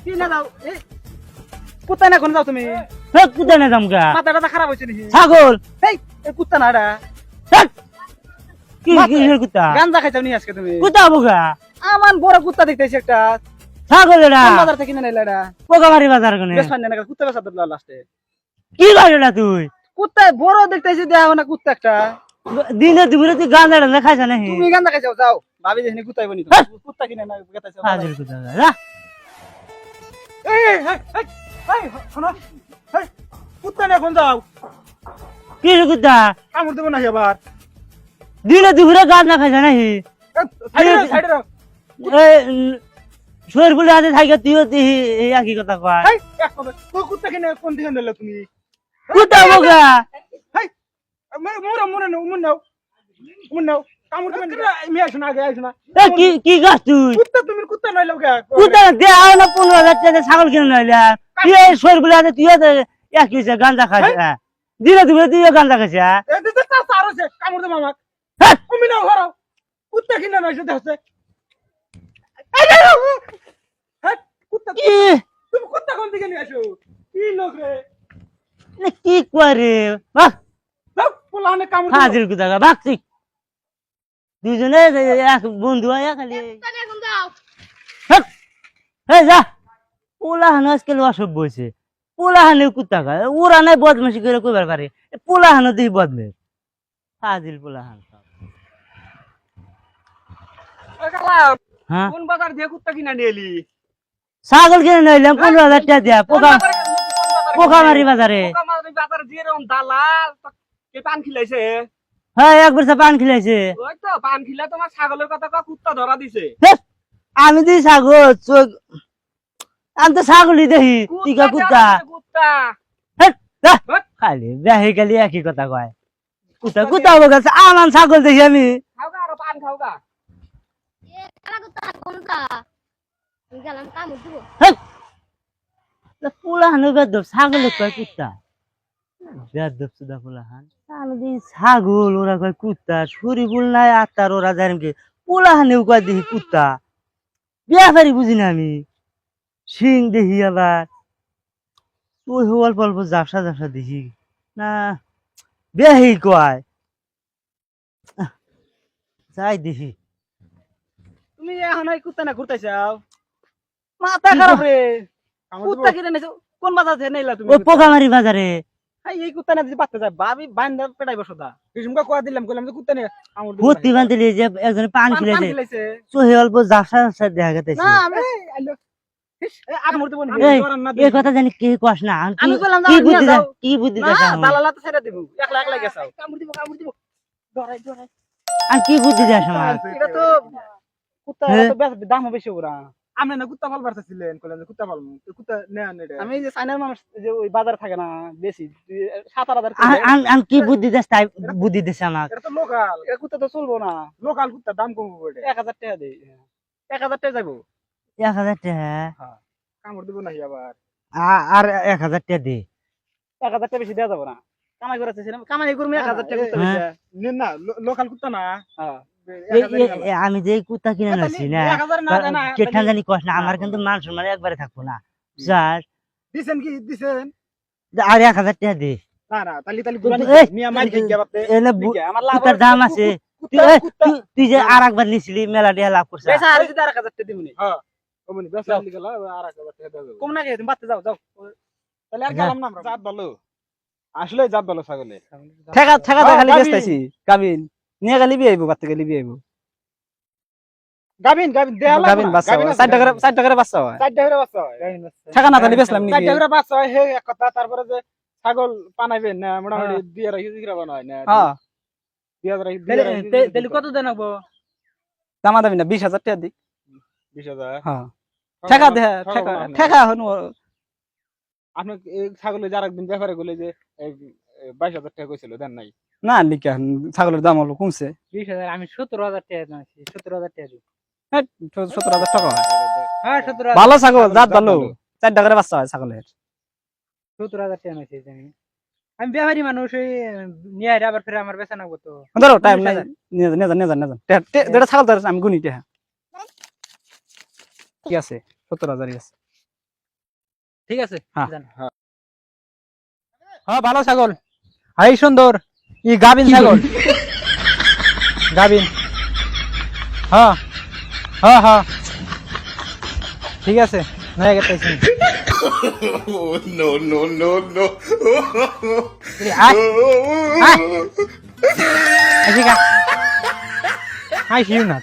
কি না যাও এই কুত্তা না কোন যাও তুমি কুত্তা না জামগা মাথাটা খারাপ হইছে নাকি ছাগল এই কুত্তা না এটা কি কুত্তা গাঞ্জা খাইছাও নি আজকে তুমি কুত্তা বগা আমার বড় কুত্তা দেখতেছি একটা ছাগল এরা কোন বাজার থেকে কিনে নাইলা এটা পোকামারি বাজার কোনে বেশ ফান না কুত্তা বেচা তো লাস্টে কি করলা তুই কুত্তা বড় দেখতেছি দেখাও না কুত্তা একটা দিনে দুপুরে তুই গাঁজা ডালে খাইছ না তুমি গাঞ্জা খাইছাও যাও ভাবি দেখনি কুত্তা আইবনি তো কুত্তা কিনে না গেতাইছো হাজির কুত্তা যা এই এই এই শোনো এই কুত্তা না কোন যাও কি কুত্তা কামড় দেব না এবার দিনে দুপুরে গাঁজা খাইছ না সাইডে রাও শরীর বলে হাতে থাকি তুইও একই কথা কয় এই এক কথা তো কুত্তা কিনে কোন দিকে নিলে তুমি কুত্তা বগা এই মোরা মনে নাও মনে নাও কামড় দেব না আমি আইছ না আগে আইছ না কি গাছ তুই কুত্তা নইলো গা কুত্তা দেওয়া না 15,000 টাকা ছাগল কিনে নইলা তুই শরীর বলে হাতে তুইও একই গাঁজা খাইছ দিনে দুপুরে তুইও গাঁজা খাইছ এই দিতে তা সারছে কামড় দেব আমাক তুমি নাও হরো কুত্তা কিনে নইছে দেখছে এই কুত্তা কি তুমি কুত্তা কোন দিকে নিয়ে আসো কি লোক রে কি করে বাহ সব পোলানে কামড় হাজির কুত্তা ভাগছি দুজনে এক বন্ধু হয় খালি যা পোলা হানো আজকাল অসভ্য হয়েছে পোলা হানে কুত্তা খায় ওরা নাই বদমাসি করে কইবার পারে পোলা হানো দিই বদমের হাজির পোলা হান হ্যাঁ কোন বাজার দিয়ে কুত্তা কিনা নিয়েলি ছাগল কিনে নইলাম 15,000 টাকা দিয়া পোকামারি বাজারে বাজার দিয়ে রকম দালাল কে পান খিলাইছে হ্যাঁ একবার পান খিলাইছে ওই তো পান খিলা তোমার ছাগলের কথা কুত্তা ধরা দিছে আমি দিই ছাগল চোখ আমি তো ছাগলই দেখি টিকা কুত্তা কুত্তা খালি বেহে খালি একই কথা কয় কুত্তা কুত্তা হবো গেছে আমার ছাগল দেখি আমি খাওগা আর পান খাওগা পোলাহানো বেদব ছাগল কয় কুত্তা বেদব সুদা পোলাহান ছাগল ওরা কয় কুত্তা ছুরি বুল নাই আত্মার ওরা জানি পোলাহানেও কয় দেখি কুত্তা ব্যাপারি বুঝি না আমি শিং দেখি আবার ওই অল্প অল্প জাপসা জাপসা দেখি না বেহি কয় যাই দেখি তুমি এখন এই কুত্তা না ঘুরতেছাও মাথা খারাপ রে কুত্তা কিনে নিছো কোন বাজার থেকে নিলা তুমি ওই পোকামারি বাজারে এই কুত্তা না যদি বাচ্চা যায় ভাবি বান্দা পেটাইবো সদা কিসমকা কোয়া দিলাম কইলাম যে কুত্তা নিয়ে আমর ভর্তি বান্ধিলে যে একজন পান খিলাইছে চোহে অল্প জাপসা জাপসা দেখা গেছে না আমি আইলো আমর দেব না এই কথা জানি কে কস না আমি কইলাম কি বুদ্ধি দাও না দালালা তো ছেড়ে দেব একলা একলা গেছাও কামড় দিব ডরাই আর কি বুদ্ধি দাও আমার এটা তো কুত্তা তো দাম বেশি ওরা আমি না কুত্তা পালবার চাইছিলেন কইলেন কুত্তা পালমু কুত্তা নেয়া নেড়ে আমি যে চাইনার মানুষ যে ওই বাজার থাকে না বেশি 7,000 আর কি বুদ্ধি দাস তাই বুদ্ধি দিছ আমাকে এটা তো লোকাল এই কুত্তা তো চলবো না লোকাল কুত্তা দাম কম হবে 1,000 টাকা দেই 1,000 টাকা যাইবো 1,000 টাকা হ্যাঁ কামড় দিব না আবার আর 1,000 টাকা দে 1,000 টাকা বেশি দেয়া যাব না কামাই করে চাইছিলাম কামাই করব 1,000 টাকা কুত্তা বেশি নেন না লোকাল কুত্তা না হ্যাঁ আমি যে কুত্তা কিনে নাছি না কেঠান জানি কস না আমার কিন্তু মান সম্মান একবারে থাকবো না স্যার দিছেন কি দিছেন আর 1,000 টাকা দে না না তালি গুরানি মিয়া মাই গিয়া বাতে আমার লাভ দাম আছে তুই যে আরেকবার নিছিলি মেলা টাকা লাভ করছিস বেশা আর যদি 1,000 টাকা দিমুনি হ্যাঁ ওমনি বেশা লিগা আর 1,000 টাকা দাও কম না কে তুমি বাতে যাও তাহলে আর গেলাম না আমরা জাত ভালো আসলে জাত ভালো ছাগলে ঠেকা খালি বেচতাছি গাবিন নিয়ে গেলি বিয়াইবো বাতে গেলি বিয়াইবো গাবিন দেয়ালা গাবিন বাচ্চা 4 টাকা বাচ্চা হয় 4 টাকা বাচ্চা হয় ঠেকা না তালি বেচলাম নি 4 টাকা বাচ্চা হয় হে এক কথা তারপরে যে ছাগল পানাইবেন না মোটামুটি 2,000 হিজরা বানায় না হ্যাঁ 2,000 তাহলে কত দেন হবো দামা দামি না 20,000 টাকা দি 20,000 হ্যাঁ ঠেকা হন আপনি ছাগলের যার একদিন ব্যাপারে বলে যে 22,000 টাকা কইছিল দেন নাই না লিখা ছাগলের দাম হলো কমছে 20,000 আমি 17,000 টাকা দিয়েছি 17,000 টাকা দিই হ্যাঁ 17,000 টাকা হয় হ্যাঁ 17,000 ভালো ছাগল জাত ভালো 4 টাকার বাচ্চা হয় ছাগলের 17,000 টাকা নিয়েছি আমি ব্যাপারী মানুষ নিয়ে আবার ফের আমার বেচা নাগবো তো ধরো টাইম না নিয়ে যান যেটা ছাগল ধরে আমি গুনি টাকা কি আছে 17,000 আছে ঠিক আছে হ্যাঁ। যান। হ্যাঁ ভালো ছাগল এই সুন্দর ই গাবিন ছাগল গাবিন হ্যাঁ হ্যাঁ হ্যাঁ ঠিক আছে নাই গেতেছি no, no, no, no. I হিউ না